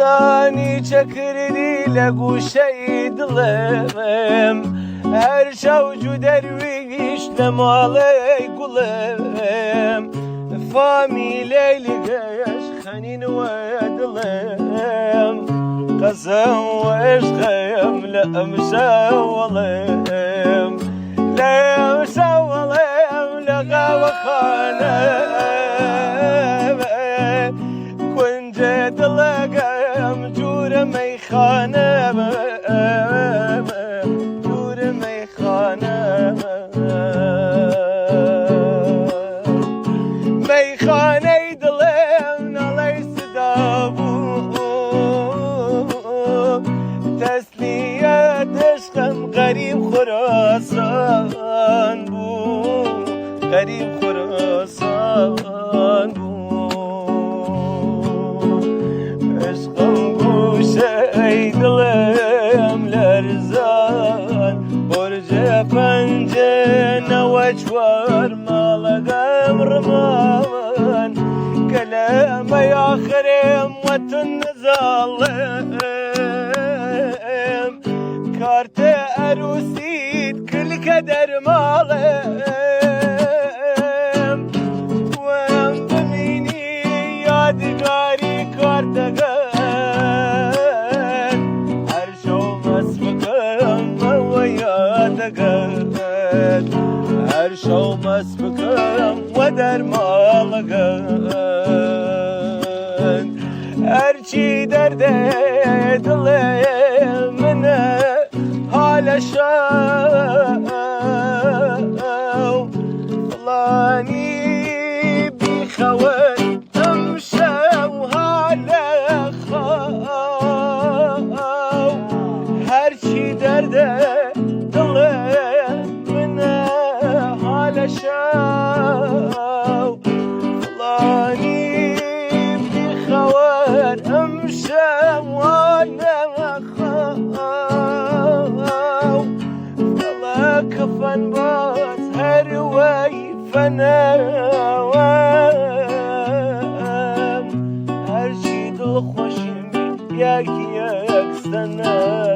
زانی چکردی لگوشه دلم هر شوجو درویش لمالی گلم فامیلی لگش خنین و دلم قسم و عشقم لأمشاولم لغا وخانم كنت دلقم جور ميخانم جور ميخانم ميخاني دلم ليس دابو تسلية عشقم غريب خراسان بو غريب خراسان بو عشقم گوشه دلم لرزان برج پنجه نوچوار مالغم رمان كلام آخرم وطن ظالم كارت عروسيت كل كدر مالم وام بميني يادگاري كارتگان هر شو مسبكم ويادگان هر شو مسبكم ودر مالگان هرچی درد دلم منه حال شو فلانی بیخوان امشو حال خواو هرچی درد دلم منه حال شو فلانی بیخوان امشو حال خواو فلا كفن باز هروي فناوام هرشي دل خوشم ياك سنة